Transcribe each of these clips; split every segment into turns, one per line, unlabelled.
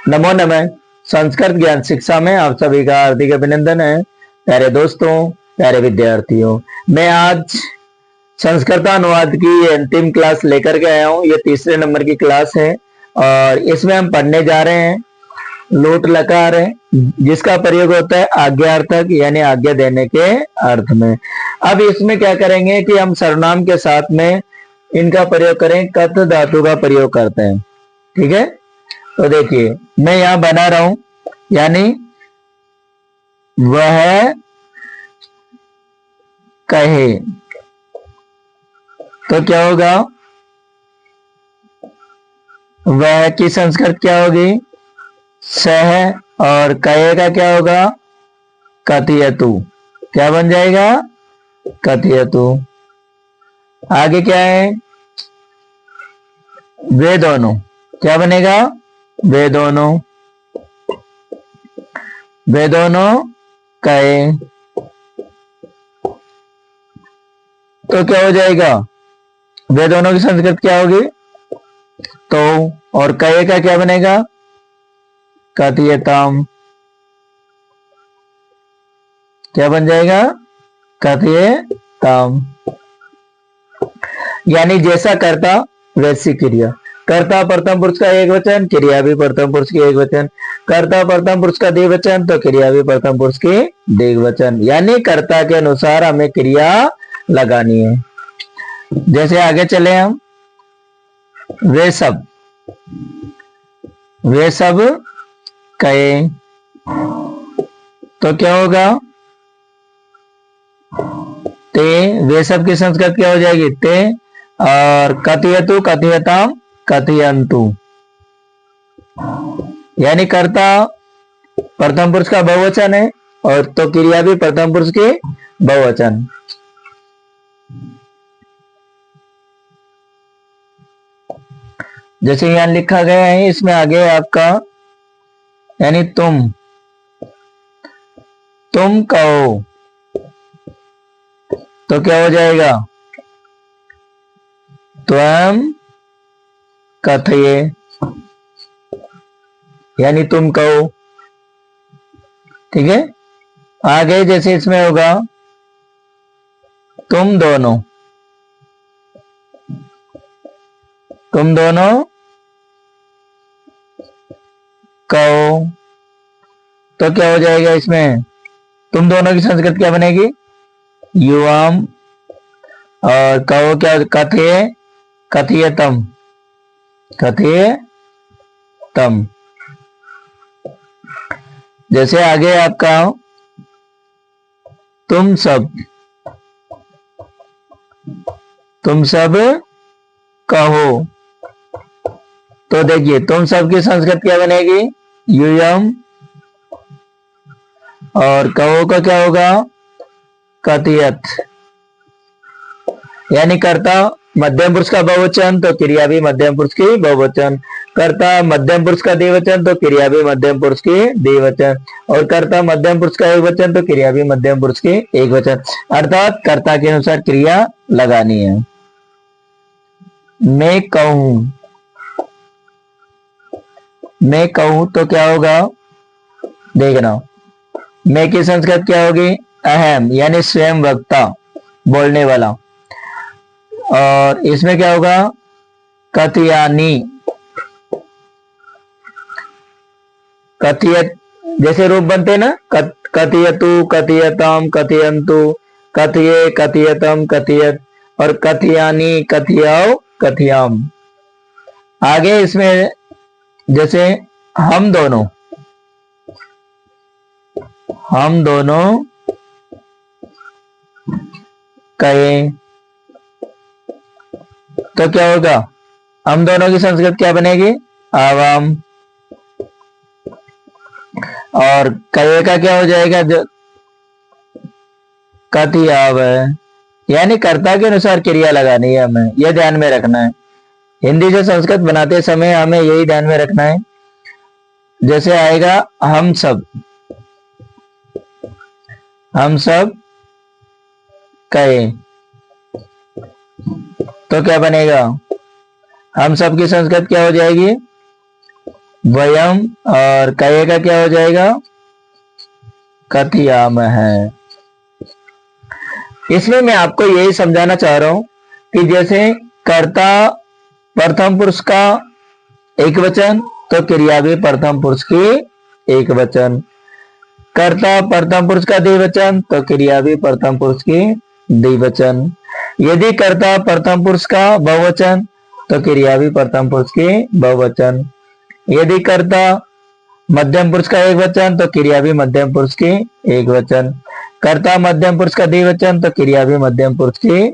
नमो नमः। संस्कृत ज्ञान शिक्षा में आप सभी का हार्दिक अभिनंदन है। प्यारे दोस्तों, प्यारे विद्यार्थियों, मैं आज संस्कृत अनुवाद की अंतिम क्लास लेकर के आया हूँ। ये तीसरे नंबर की क्लास है और इसमें हम पढ़ने जा रहे हैं लोट लकार है, जिसका प्रयोग होता है आज्ञार्थक यानी आज्ञा देने के अर्थ में। अब इसमें क्या करेंगे कि हम सर्वनाम के साथ में इनका प्रयोग करें, कथ धातु का प्रयोग करते हैं। ठीक है, तो देखिए मैं यहां बना रहा हूं, यानी वह कहे, तो क्या होगा, वह की संस्कृत क्या होगी, सह, और कहे का क्या होगा, कथयतु। क्या बन जाएगा, कथयतु। आगे क्या है, वे दोनों, क्या बनेगा, वे दोनों, वे दोनों कहे, तो क्या हो जाएगा, वे दोनों की संस्कृत क्या होगी, तो, और कहे का क्या बनेगा, कथयताम। क्या बन जाएगा, कथयताम। यानी जैसा कर्ता वैसी क्रिया। कर्ता प्रथम पुरुष का एक वचन, क्रिया भी प्रथम पुरुष की एक वचन। कर्ता प्रथम पुरुष का द्विवचन, तो क्रिया भी प्रथम पुरुष की द्विवचन। यानी कर्ता के अनुसार हमें क्रिया लगानी है। जैसे आगे चले हम, वे सब, वे सब कहे, तो क्या होगा, ते, वे सब की संस्कृत क्या हो जाएगी, ते, और कथयतु कथयताम कथयंतु। यानी कर्ता प्रथम पुरुष का बहुवचन है और तो क्रिया भी प्रथम पुरुष की बहुवचन। जैसे यहां लिखा गया है, इसमें आगे आपका, यानी तुम कहो, तो क्या हो जाएगा, त्वम कथये, यानी तुम कहो। ठीक है, आगे जैसे इसमें होगा, तुम दोनों, तुम दोनों कहो, तो क्या हो जाएगा, इसमें तुम दोनों की संस्कृत क्या बनेगी, युवाम, और कहो क्या, कथये, कथयतम, कथयतम। जैसे आगे आपका, तुम सब, तुम सब कहो, तो देखिए तुम सब की संस्कृत क्या बनेगी, यूयम, और कहो का क्या होगा, कथयत। यानी कर्ता मध्यम पुरुष का बहुवचन, तो क्रिया भी मध्यम पुरुष की बहुवचन। कर्ता मध्यम पुरुष का द्विवचन, तो क्रिया भी मध्यम पुरुष की द्विवचन। और कर्ता मध्यम पुरुष का एक वचन, तो क्रिया भी मध्यम पुरुष की एक वचन। अर्थात कर्ता के अनुसार क्रिया लगानी है। मैं कहूं, मैं कहूं, तो क्या होगा, देखना, मैं की संस्कृत क्या होगी, अहम, यानी स्वयं वक्ता, बोलने वाला। और इसमें क्या होगा, कथयानी, कथयत, जैसे रूप बनते हैं ना, कथयतु कथयताम कथयंतु, कथये कथयतम कथयत, और कथयानी कथयाओ कथयाम। आगे इसमें जैसे हम दोनों, हम दोनों कहे, तो क्या होगा, हम दोनों की संस्कृत क्या बनेगी, आवाम, और कहे का क्या हो जाएगा, जो कथियाव है। यानी कर्ता के अनुसार क्रिया लगानी है, हमें यह ध्यान में रखना है। हिंदी से संस्कृत बनाते समय हमें यही ध्यान में रखना है। जैसे आएगा हम सब, हम सब कहे, तो क्या बनेगा, हम सब की संस्कृत क्या हो जाएगी, वयम, और कहे का क्या हो जाएगा, कथयाम है। इसमें मैं आपको यही समझाना चाह रहा हूं कि जैसे कर्ता प्रथम पुरुष का एक वचन, तो क्रिया भी प्रथम पुरुष की एक वचन। कर्ता प्रथम पुरुष का द्विवचन, तो क्रिया भी प्रथम पुरुष की द्विवचन। यदि कर्ता प्रथम पुरुष का बहुवचन, तो क्रिया भी प्रथम पुरुष की बहुवचन। यदि कर्ता मध्यम पुरुष का एक वचन, तो क्रिया भी मध्यम पुरुष की एक वचन। कर्ता मध्यम पुरुष का द्विवचन, तो क्रिया भी मध्यम पुरुष की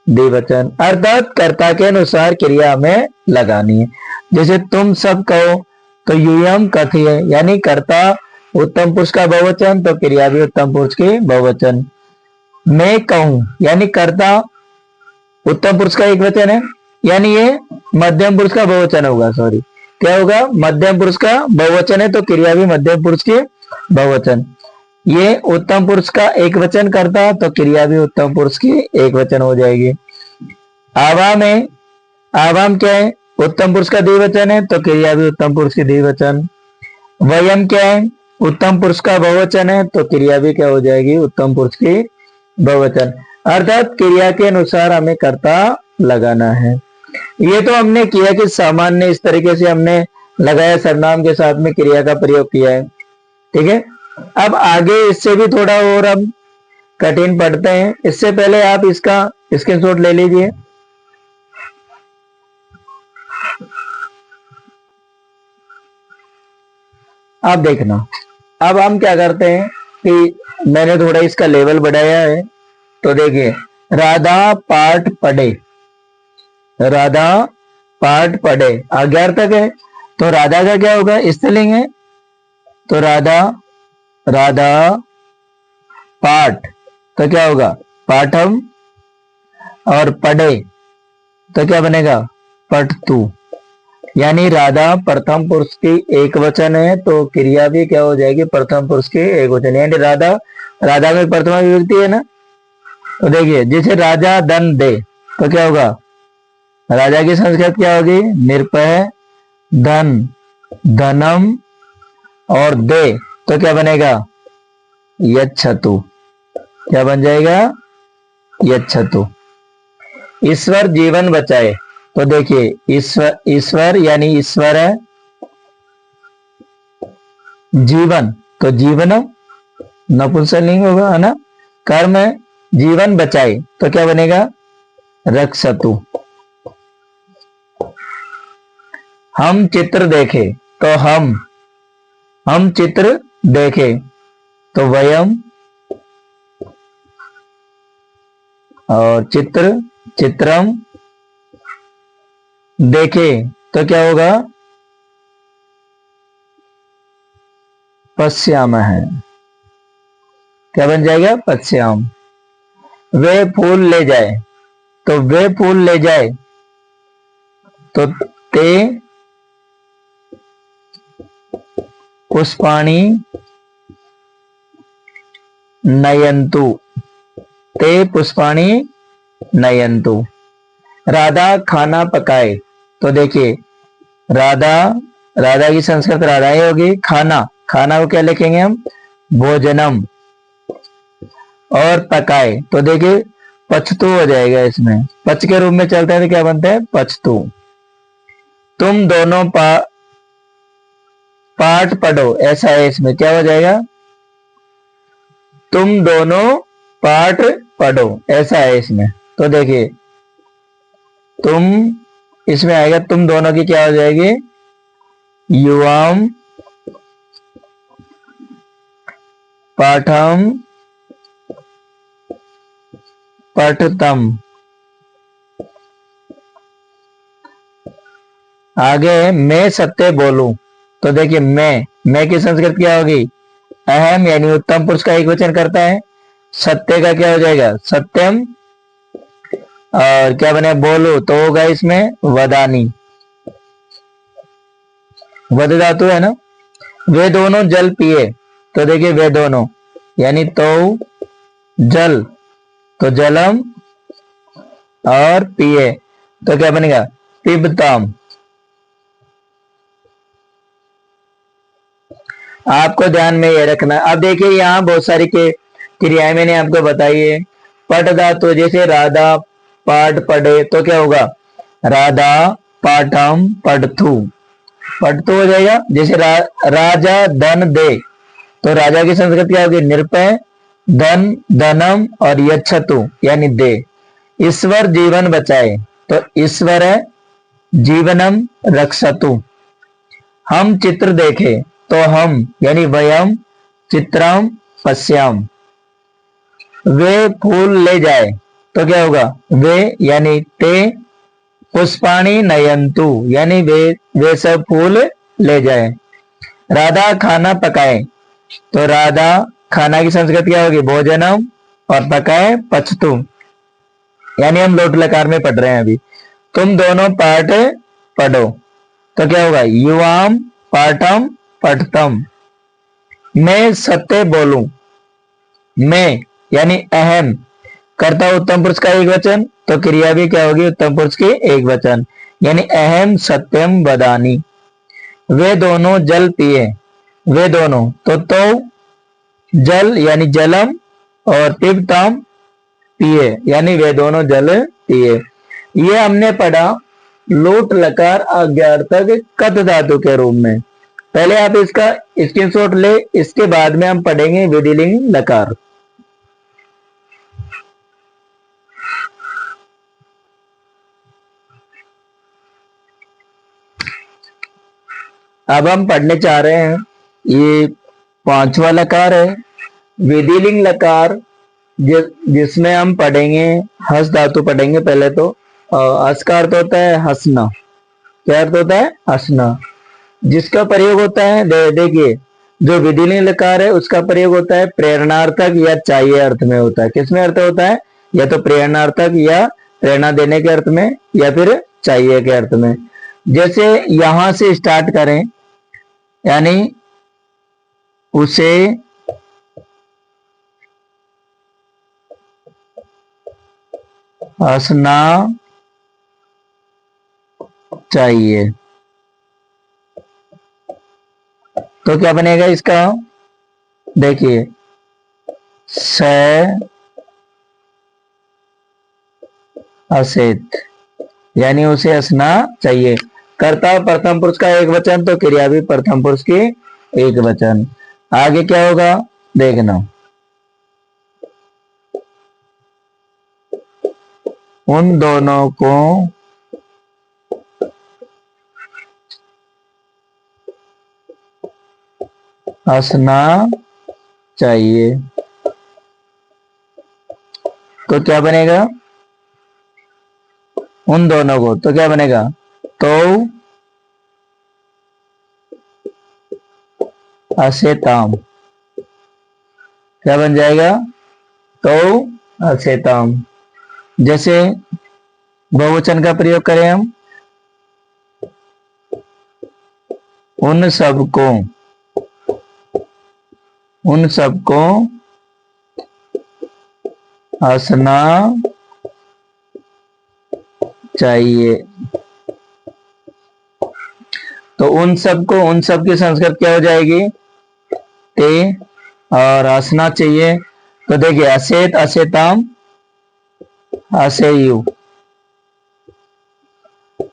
द्विवचन। अर्थात कर्ता के अनुसार क्रिया हमें लगानी है। जैसे तुम सब कहो, तो यूयम कथ्य, यानी कर्ता उत्तम पुरुष का बहुवचन, तो क्रिया भी उत्तम पुरुष की बहुवचन। मैं कहूं, यानी कर्ता उत्तम पुरुष का एक वचन है, यानी ये मध्यम पुरुष का बहुवचन होगा। सॉरी, क्या होगा, मध्यम पुरुष का बहुवचन है, तो क्रिया भी मध्यम पुरुष की बहुवचन। ये उत्तम पुरुष का एक वचन करता, तो क्रिया भी उत्तम पुरुष की एक वचन हो जाएगी। आवाम है, आवाम क्या है, उत्तम पुरुष का द्विवचन है, तो क्रिया भी उत्तम पुरुष की द्विवचन। वयम क्या है, उत्तम पुरुष का बहुवचन है, तो क्रिया भी क्या हो जाएगी, उत्तम पुरुष की बहुवचन। अर्थात क्रिया के अनुसार हमें कर्ता लगाना है। ये तो हमने किया कि सामान्य इस तरीके से हमने लगाया, सर्वनाम के साथ में क्रिया का प्रयोग किया है। ठीक है, अब आगे इससे भी थोड़ा और हम कठिन पढ़ते हैं। इससे पहले आप इसका स्क्रीनशॉट ले लीजिए। आप देखना, अब हम क्या करते हैं कि मैंने थोड़ा इसका लेवल बढ़ाया है। तो देखिए, राधा पाठ पढ़े, राधा पाठ पढ़े, 11 तक है, तो राधा का क्या होगा, स्त्रीलिंग है, तो राधा, राधा पाठ, तो क्या होगा, पाठम, और पढ़े तो क्या बनेगा, पठतु। यानी राधा प्रथम पुरुष की एक वचन है, तो क्रिया भी क्या हो जाएगी, प्रथम पुरुष की एक वचन। यानी राधा, राधा में प्रथमा विभक्ति है ना। तो देखिए, जैसे राजा धन दे, तो क्या होगा, राजा की संस्कृत क्या होगी, निरपय, धन, धनम, और दे तो क्या बनेगा, यच्छतु। क्या बन जाएगा, यच्छतु। ईश्वर जीवन बचाए, तो देखिए ईश्वर, ईश्वर यानी ईश्वर है, जीवन तो जीवनम, नपुंसकलिंग होगा, है ना। कर्म है, जीवन बचाए, तो क्या बनेगा, रक्षतु। हम चित्र देखे, तो हम चित्र देखे, तो वयम, और चित्र, चित्रम, देखे तो क्या होगा, पश्याम है। क्या बन जाएगा, पश्याम। वे फूल ले जाए, तो वे फूल ले जाए, तो ते पुष्पाणि नयन्तु, ते पुष्पाणि नयन्तु। राधा खाना पकाए, तो देखिए राधा, राधा की संस्कृत राधा ही होगी। खाना, खाना को क्या लिखेंगे हम, भोजनम, और पकाए तो देखिए पछतु हो जाएगा। इसमें पच के रूप में चलता है, तो क्या बनता है, पछतु। तुम दोनों पाठ पढ़ो, ऐसा है, इसमें क्या हो जाएगा, तुम दोनों पाठ पढ़ो, ऐसा है इसमें। तो देखिए तुम, इसमें आएगा तुम दोनों की क्या हो जाएगी, युवाम पाठम पठतम। आगे मैं सत्य बोलूं, तो देखिए मैं की संस्कृत क्या होगी, अहम, यानी उत्तम पुरुष का एक वचन करता है। सत्य का क्या हो जाएगा, सत्यम, और क्या बने, बोलो तो होगा इसमें वदानी, वद धातु है ना। वे दोनों जल पिए, तो देखिए वे दोनों, यानी तो जल, तो जलम, और पिए तो क्या बनेगा, पिबताम। आपको ध्यान में ये रखना। अब देखिए यहाँ बहुत सारी के क्रियाएं मैंने आपको बताई है। पठ धातु, जैसे राधा पाठ पढ़े तो क्या होगा, राधा पाठम पढ़तु, पढ़तु हो जाएगा। जैसे राजा धन दे, तो राजा की संस्कृत क्या होगी, निरपय, धन धनम और यच्छतु यानी दे। ईश्वर जीवन बचाए, तो ईश्वर है जीवनम रक्षतु। हम चित्र देखे, तो हम यानी वयम चित्रम पश्याम। वे फूल ले जाए, तो क्या होगा, वे यानी ते पुष्पाणी नयंतु यानी वे सब फूल ले जाए। राधा खाना पकाए, तो राधा खाना की संस्कृत क्या होगी, भोजनम, और पकाए पचतु यानी हम लोट लकार में पढ़ रहे हैं अभी। तुम दोनों पाठ पढ़ो, तो क्या होगा, युवाम पाठम पठतम। मैं सत्य बोलूं, मैं यानी अहम, कर्ता उत्तम पुरुष का एक वचन, तो क्रिया भी क्या होगी, उत्तम पुरुष की एक वचन, यानी अहम सत्यम वदानी। वे दोनों जल पिए, वे दोनों तो जल यानी जलम, और पिबतम पिए यानी वे दोनों जल पिए। ये हमने पढ़ा लोट लकार आज्ञार्थक कत धातु के रूप में। पहले आप इसका स्क्रीनशॉट ले, इसके बाद में हम पढ़ेंगे विधिलिंग लकार। अब हम पढ़ने चाह रहे हैं, ये पांचवा लकार है विधिलिंग लकार, जिसमें हम पढ़ेंगे हस धातु पढ़ेंगे पहले तो। हस का अर्थ होता है हंसना, क्या अर्थ होता है, हंसना। जिसका प्रयोग होता है देखिए, जो विधिलिंग लकार है उसका प्रयोग होता है प्रेरणार्थक या चाहिए अर्थ में होता है। किसमें अर्थ होता है, या तो प्रेरणार्थक या प्रेरणा देने के अर्थ में, या फिर चाहिए के अर्थ में। जैसे यहां से स्टार्ट करें, यानी उसे हंसना चाहिए, तो क्या बनेगा इसका, देखिए स असेत यानी उसे हंसना चाहिए। कर्ता प्रथम पुरुष का एक वचन, तो क्रिया भी प्रथम पुरुष की एक वचन। आगे क्या होगा देखना, उन दोनों को हंसना चाहिए, तो क्या बनेगा, उन दोनों को, तो क्या बनेगा, तो असेताम, क्या बन जाएगा, तो असेताम। जैसे बहुवचन का प्रयोग करें हम, उन सबको, उन सबको हंसना चाहिए, तो उन सबको, उन सब की संस्कृत क्या हो जाएगी, ते, और हंसना चाहिए, तो देखिए असेत असेताम असेयु,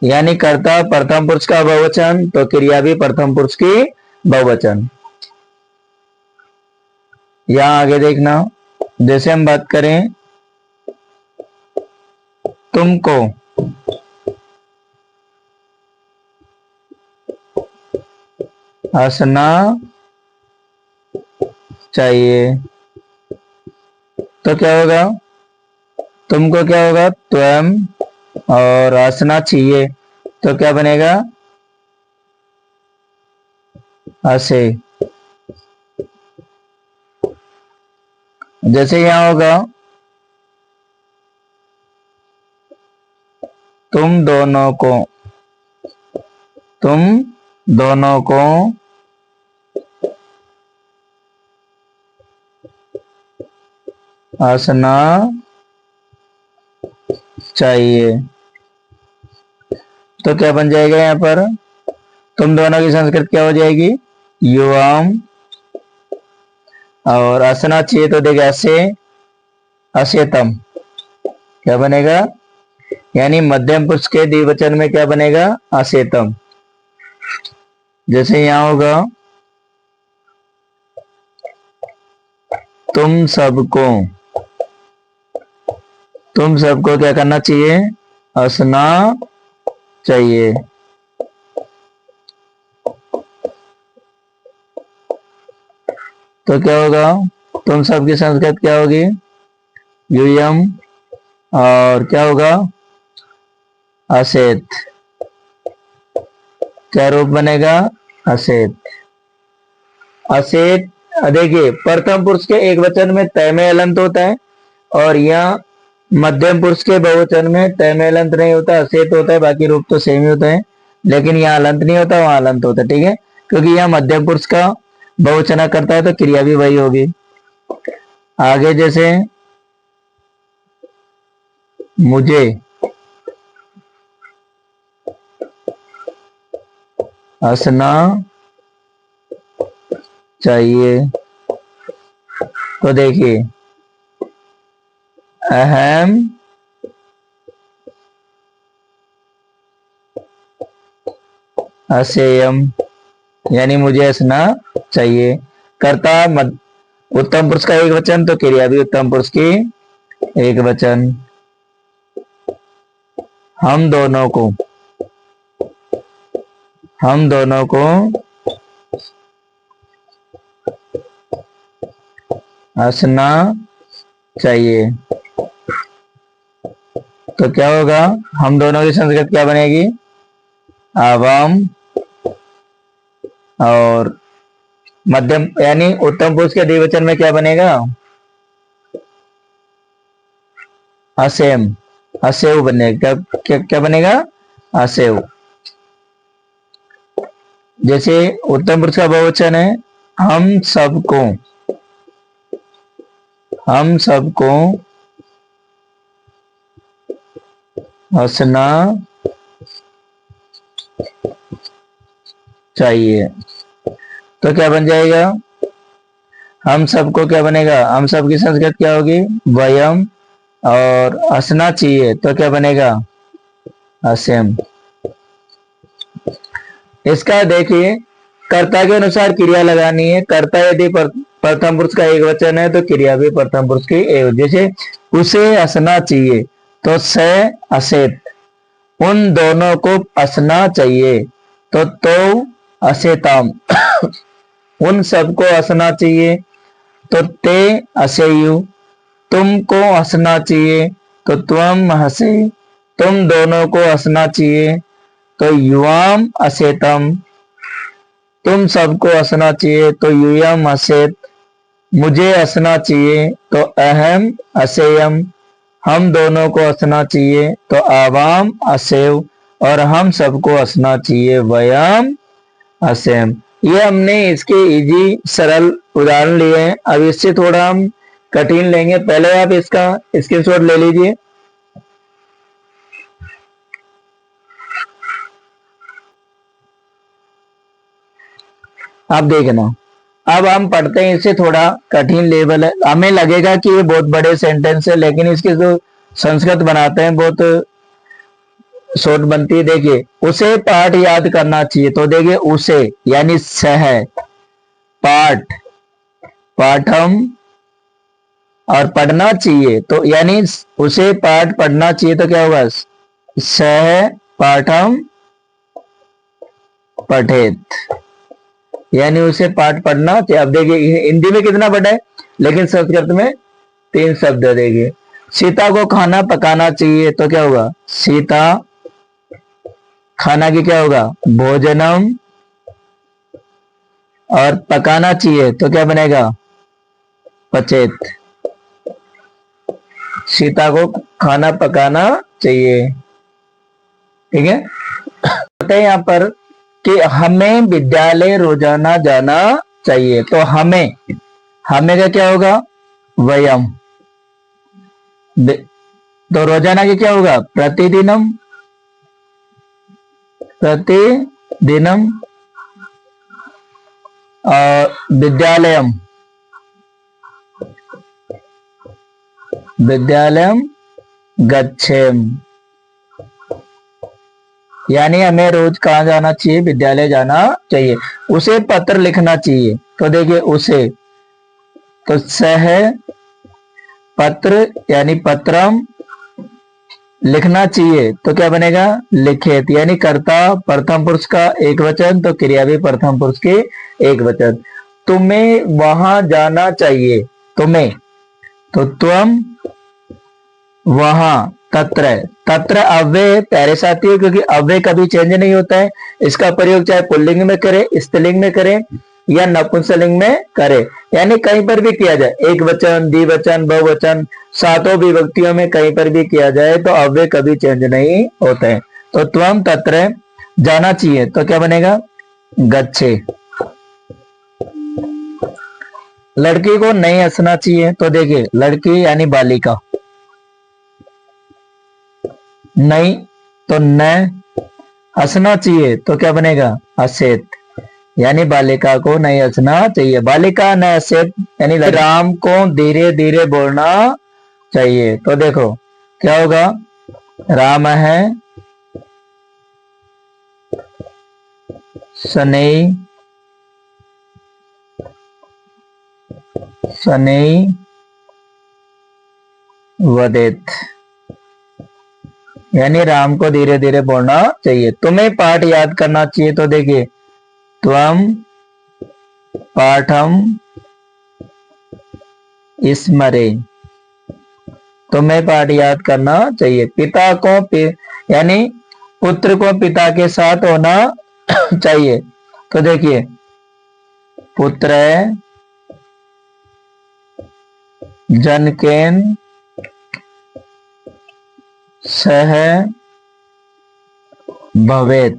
यानी कर्ता प्रथम पुरुष का बहुवचन, तो क्रिया भी प्रथम पुरुष की बहुवचन। यहां आगे देखना, जैसे हम बात करें तुमको, हंसना चाहिए, तो क्या होगा, तुमको क्या होगा, त्वम, और हंसना चाहिए, तो क्या बनेगा, हंसे। जैसे यहां होगा तुम दोनों को, तुम दोनों को हंसना चाहिए, तो क्या बन जाएगा, यहाँ पर तुम दोनों की संस्कृत क्या हो जाएगी, युवाम, और हंसना चाहिए, तो क्या बनेगा, तुम दोनों को हंसना चाहिए, तो क्या बन जाएगा यहाँ पर, तुम दोनों की संस्कृत क्या हो जाएगी, युवाम, और हंसना चाहिए, तो क्या बन जाएगा यहाँ पर, तुम दोनों की संस्कृत क्या हो जाएगी, युवाम, और हंसना चाहिए, तो क्या बन जाएगा यहाँ पर, तुम दोनों की संस्कृत क्या हो जाएगी, युवाम, और असना चाहिए तो देखिए असे असेतम क्या बनेगा, यानी मध्यम पुरुष के द्विवचन में क्या बनेगा, असेतम। जैसे यहां होगा तुम सबको, तुम सबको क्या करना चाहिए, हंसना चाहिए। तो क्या होगा, तुम सबकी संस्कृत क्या होगी, यूयम, और क्या होगा, असेत, क्या रूप बनेगा, असेत। असेत, देखिए प्रथम पुरुष के एक वचन में तय में अलंत होता है, और यहाँ मध्यम पुरुष के बहुवचन में तय में अलंत नहीं होता, असेत होता है, बाकी रूप तो सेम ही होता है, लेकिन यहाँ अलंत नहीं होता, वहां अलंत होता है, ठीक है, क्योंकि यहाँ मध्यम पुरुष का बहुवचन करता है तो क्रिया भी वही होगी। आगे जैसे मुझे हंसना चाहिए, तो देखिए अहम हसेयम, यानी मुझे हंसना चाहिए। कर्ता उत्तम पुरुष का एक वचन तो क्रिया भी उत्तम पुरुष की एक वचन। हम दोनों को, हम दोनों को हंसना चाहिए, तो क्या होगा, हम दोनों की संस्कृत क्या बनेगी, आवाम, और मध्यम यानी उत्तम पुरुष के द्विवचन में क्या बनेगा, असेम, असेव बनेगा, क्या क्या बनेगा, असेव। जैसे उत्तम पुरुष का बहुवचन है हम सबको, हम सबको हंसना चाहिए, तो क्या बन जाएगा, हम सबको क्या बनेगा, हम सबकी संस्कृत क्या होगी, वयम, और हंसना चाहिए तो क्या बनेगा, हसेम। इसका देखिए कर्ता के अनुसार क्रिया लगानी है, कर्ता यदि प्रथम पुरुष का एक वचन है तो क्रिया भी प्रथम पुरुष की एक, जैसे उसे हंसना चाहिए तो से असेत, उन दोनों को हंसना चाहिए तो असेताम, उन सबको हंसना चाहिए तो ते असेयु, तुमको हंसना चाहिए तो तुम हंसे, तुम दोनों को हंसना चाहिए तो युवाम असेतम, तुम सबको हंसना चाहिए तो यूयम हसेत, मुझे हंसना चाहिए तो अहम असेयम, हम दोनों को हंसना चाहिए तो आवाम असेव, और हम सबको हंसना चाहिए वयम असेम। ये हमने इसके इजी सरल उदाहरण लिए हैं, अब इससे थोड़ा हम कठिन लेंगे। पहले आप इसका स्क्रीनशॉट ले लीजिए। आप देखना, अब हम पढ़ते हैं, इससे थोड़ा कठिन लेवल है, हमें लगेगा कि ये बहुत बड़े सेंटेंस है, लेकिन इसके जो संस्कृत बनाते हैं बहुत शॉर्ट बनती है। देखिए उसे पाठ याद करना चाहिए, तो देखिए उसे यानी सह, पाठ, पाठम, और पढ़ना चाहिए तो यानी उसे पाठ पढ़ना चाहिए तो क्या होगा, सह पाठम पठेत, यानी उसे पाठ पढ़ना चाहिए। अब देखिए हिंदी में कितना बड़ा है, लेकिन संस्कृत में 3 शब्द है। देखिए सीता को खाना पकाना चाहिए तो क्या होगा, सीता, खाना की क्या होगा, भोजनम, और पकाना चाहिए तो क्या बनेगा, पचेत, सीता को खाना पकाना चाहिए, ठीक है। बताते हैं यहाँ पर कि हमें विद्यालय रोजाना जाना चाहिए, तो हमें, हमें का क्या होगा, वयम, तो रोजाना की क्या होगा, प्रतिदिनम, प्रतिदिनम, और विद्यालयम, विद्यालयम गच्छेम, यानी हमें रोज कहाँ जाना चाहिए? विद्यालय जाना चाहिए। उसे पत्र लिखना चाहिए, तो देखिए उसे, तो सह पत्र यानी पत्रम, लिखना चाहिए तो क्या बनेगा? लिखित, यानी कर्ता प्रथम पुरुष का एक वचन, तो क्रिया भी प्रथम पुरुष के एक वचन। तुम्हें वहां जाना चाहिए, तुम्हें, तो तुम वहां, तत्र, तत्र अव्यय पहले से आती है, क्योंकि अव्यय कभी चेंज नहीं होता है। इसका प्रयोग चाहे पुल्लिंग में करे, स्त्रीलिंग में करे या नपुंसकलिंग में करे, यानी कहीं पर भी किया जाए, एक वचन, द्विवचन, बहुवचन, सातों विभक्तियों में कहीं पर भी किया जाए तो अव्यय कभी चेंज नहीं होते हैं। तो त्वम तत्र जाना चाहिए, तो क्या बनेगा? गच्छे। लड़की को नहीं हंसना चाहिए, तो देखिए लड़की यानी बालिका, नहीं, तो न, हंसना चाहिए तो क्या बनेगा? हसेत, यानी बालिका को नहीं हंसना चाहिए। बालिका न हसेत, यानी राम को धीरे धीरे बोलना चाहिए, तो देखो क्या होगा? राम है शनै शनै वदेत, यानी राम को धीरे धीरे बोलना चाहिए। तुम्हें पाठ याद करना चाहिए, तो देखिए त्वम पाठम स्मरे, तुम्हें पाठ याद करना चाहिए। पिता को यानी पुत्र को पिता के साथ होना चाहिए, तो देखिए पुत्र जनकेन सह भवेत,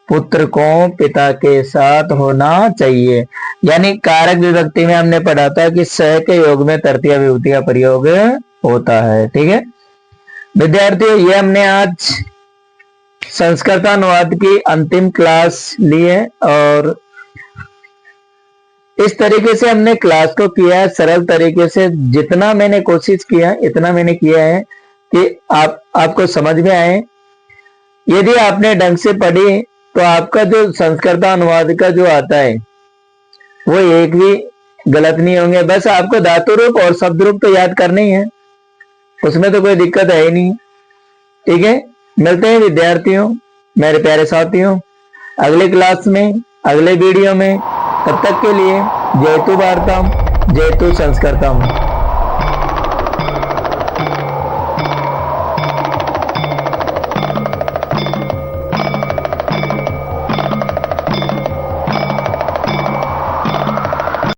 पुत्र को पिता के साथ होना चाहिए। यानी कारक विभक्ति में हमने पढ़ा था कि सह के योग में तृतीय विभूति का प्रयोग होता है। ठीक है विद्यार्थियों, ये हमने आज संस्कृतानुवाद की अंतिम क्लास ली है और इस तरीके से हमने क्लास को किया है, सरल तरीके से। जितना मैंने कोशिश किया इतना मैंने किया है कि आपको समझ में आए। यदि आपने ढंग से पढ़ी तो आपका जो संस्कृतानुवाद का जो आता है वो एक भी गलत नहीं होंगे। बस आपको धातु रूप और शब्द रूप तो याद करने ही है, उसमें तो कोई दिक्कत है ही नहीं। ठीक है, मिलते हैं विद्यार्थियों, मेरे प्यारे साथियों, अगले क्लास में, अगले वीडियो में। तब तक के लिए जयतु भारतम, जयतु संस्कृतम।